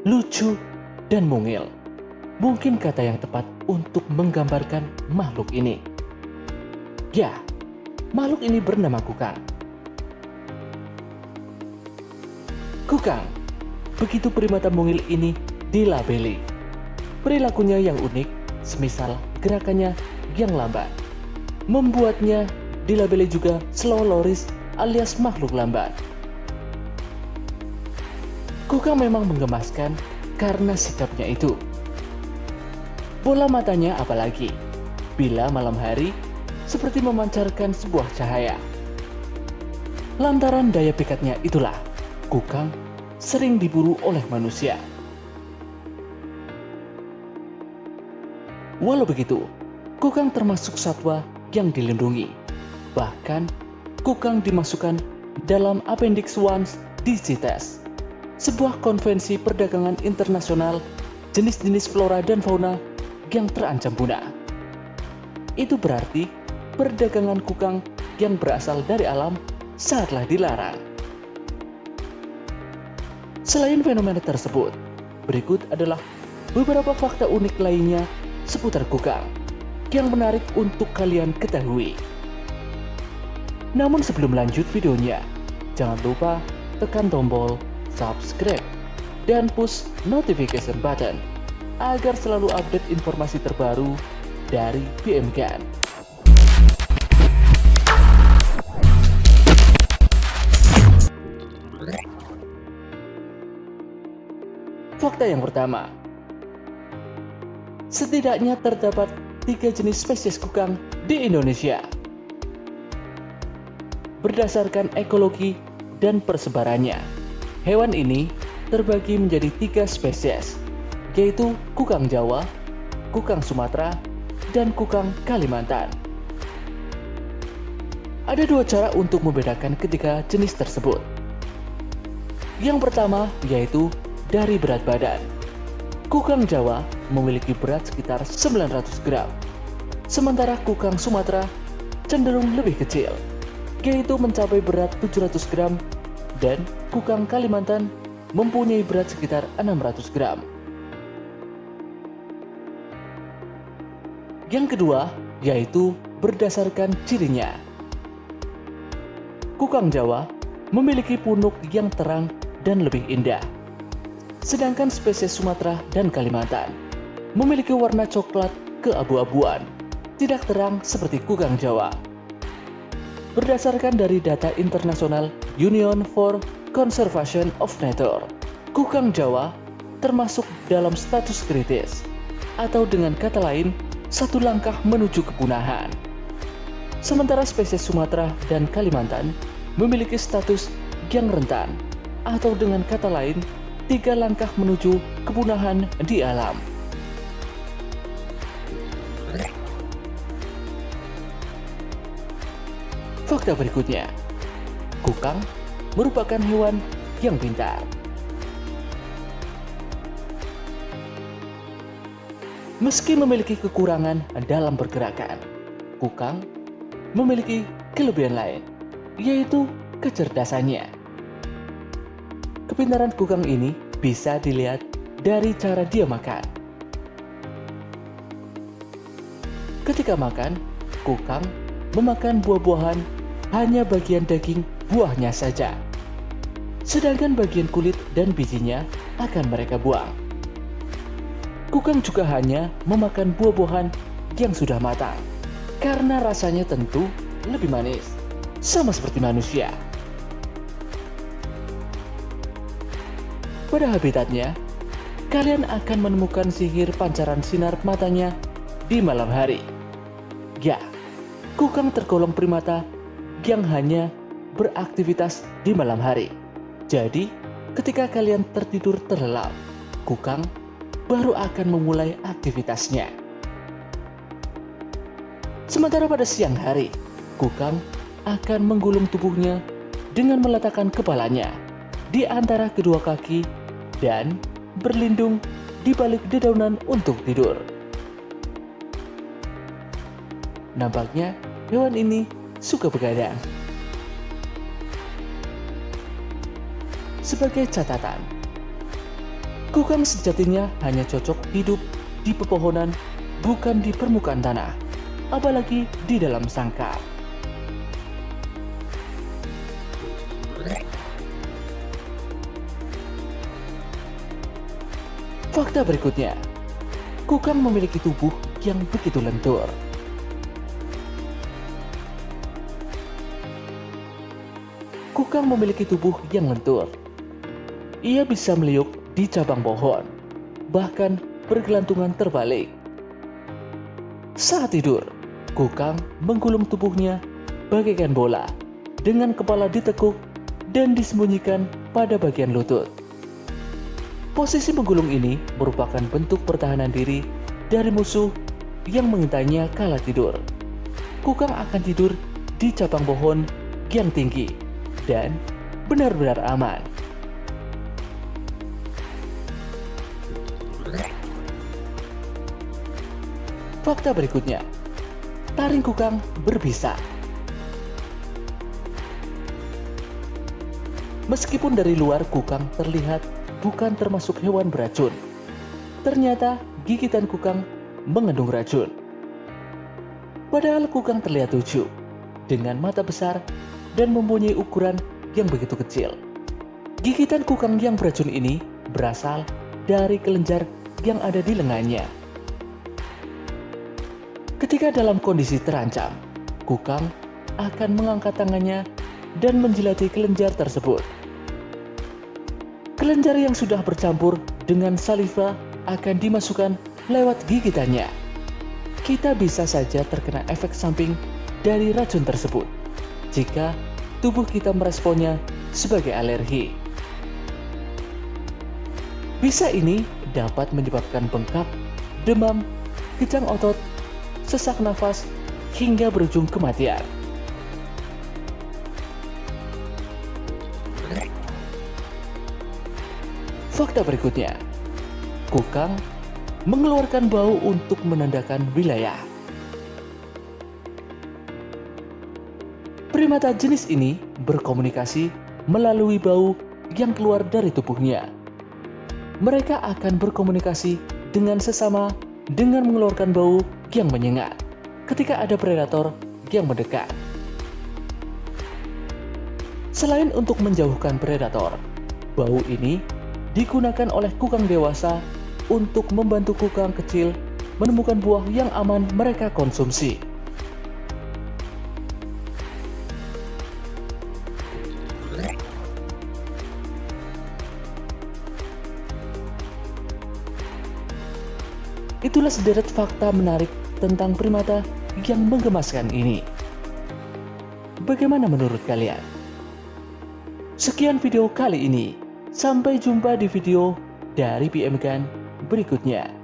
lucu, dan mungil. Mungkin kata yang tepat untuk menggambarkan makhluk ini. Ya, makhluk ini bernama Kukang. Kukang, begitu primata mungil ini dilabeli. Perilakunya yang unik, semisal gerakannya yang lambat, membuatnya dilabeli juga slow loris alias makhluk lambat. Kukang memang menggemaskan karena sikapnya itu. Bola matanya apalagi, bila malam hari seperti memancarkan sebuah cahaya. Lantaran daya pikatnya itulah, Kukang sering diburu oleh manusia. Walau begitu, Kukang termasuk satwa yang dilindungi. Bahkan, Kukang dimasukkan dalam Appendix 1 di CITES, sebuah konvensi perdagangan internasional jenis-jenis flora dan fauna yang terancam punah. Itu berarti perdagangan Kukang yang berasal dari alam sangatlah dilarang. Selain fenomena tersebut, berikut adalah beberapa fakta unik lainnya seputar Kukang yang menarik untuk kalian ketahui. Namun sebelum lanjut videonya, jangan lupa tekan tombol subscribe dan push notification button agar selalu update informasi terbaru dari BMGAN. Fakta yang pertama, setidaknya terdapat 3 jenis spesies Kukang di Indonesia. Berdasarkan ekologi dan persebarannya, hewan ini terbagi menjadi 3 spesies, yaitu Kukang Jawa, Kukang Sumatera, dan Kukang Kalimantan. Ada 2 cara untuk membedakan ketiga jenis tersebut. Yang pertama yaitu dari berat badan. Kukang Jawa memiliki berat sekitar 900 gram, sementara Kukang Sumatera cenderung lebih kecil, yaitu mencapai berat 700 gram, dan Kukang Kalimantan mempunyai berat sekitar 600 gram. Yang kedua yaitu berdasarkan cirinya. Kukang Jawa memiliki punuk yang terang dan lebih indah, sedangkan spesies Sumatera dan Kalimantan memiliki warna coklat keabu-abuan, tidak terang seperti Kukang Jawa. Berdasarkan dari data internasional Union for Conservation of Nature, Kukang Jawa termasuk dalam status kritis, atau dengan kata lain, 1 langkah menuju kepunahan. Sementara spesies Sumatera dan Kalimantan memiliki status yang rentan, atau dengan kata lain, 3 langkah menuju kepunahan di alam. Fakta berikutnya, Kukang merupakan hewan yang pintar. Meski memiliki kekurangan dalam pergerakan, Kukang memiliki kelebihan lain, yaitu kecerdasannya. Kepintaran Kukang ini bisa dilihat dari cara dia makan. Ketika makan, Kukang memakan buah-buahan hanya bagian daging buahnya saja, sedangkan bagian kulit dan bijinya akan mereka buang. Kukang juga hanya memakan buah-buahan yang sudah matang, karena rasanya tentu lebih manis, sama seperti manusia. Pada habitatnya, kalian akan menemukan sihir pancaran sinar matanya di malam hari. Ya, Kukang tergolong primata yang hanya beraktivitas di malam hari. Jadi, ketika kalian tertidur terlelap, Kukang baru akan memulai aktivitasnya. Sementara pada siang hari, Kukang akan menggulung tubuhnya dengan meletakkan kepalanya di antara kedua kaki dan berlindung di balik dedaunan untuk tidur. Nampaknya hewan ini suka begadang. Sebagai catatan, Kukang sejatinya hanya cocok hidup di pepohonan, bukan di permukaan tanah, apalagi di dalam sangkar. Fakta berikutnya, kukang memiliki tubuh yang begitu lentur. Kukang memiliki tubuh yang lentur. Ia bisa meliuk di cabang pohon, bahkan bergelantungan terbalik. Saat tidur, kukang menggulung tubuhnya bagaikan bola, dengan kepala ditekuk dan disembunyikan pada bagian lutut. Posisi menggulung ini merupakan bentuk pertahanan diri dari musuh yang mengintainya kala tidur. Kukang akan tidur di cabang pohon yang tinggi dan benar-benar aman. Fakta berikutnya, taring kukang berbisa. Meskipun dari luar kukang terlihat bukan termasuk hewan beracun, ternyata gigitan kukang mengandung racun. Padahal kukang terlihat lucu, dengan mata besar dan mempunyai ukuran yang begitu kecil. Gigitan kukang yang beracun ini berasal dari kelenjar yang ada di lengannya. Ketika dalam kondisi terancam, kukang akan mengangkat tangannya dan menjilati kelenjar tersebut. Kelenjar yang sudah bercampur dengan saliva akan dimasukkan lewat gigitannya. Kita bisa saja terkena efek samping dari racun tersebut jika tubuh kita meresponnya sebagai alergi. Bisa ini dapat menyebabkan bengkak, demam, kejang otot, sesak nafas, hingga berujung kematian. Fakta berikutnya, kukang mengeluarkan bau untuk menandakan wilayah. Primata jenis ini berkomunikasi melalui bau yang keluar dari tubuhnya. Mereka akan berkomunikasi dengan sesama dengan mengeluarkan bau yang menyengat ketika ada predator yang mendekat. Selain untuk menjauhkan predator, bau ini digunakan oleh kukang dewasa untuk membantu kukang kecil menemukan buah yang aman mereka konsumsi. Itulah sederet fakta menarik tentang primata yang menggemaskan ini. Bagaimana menurut kalian? Sekian video kali ini. Sampai jumpa di video dari PM Gun berikutnya.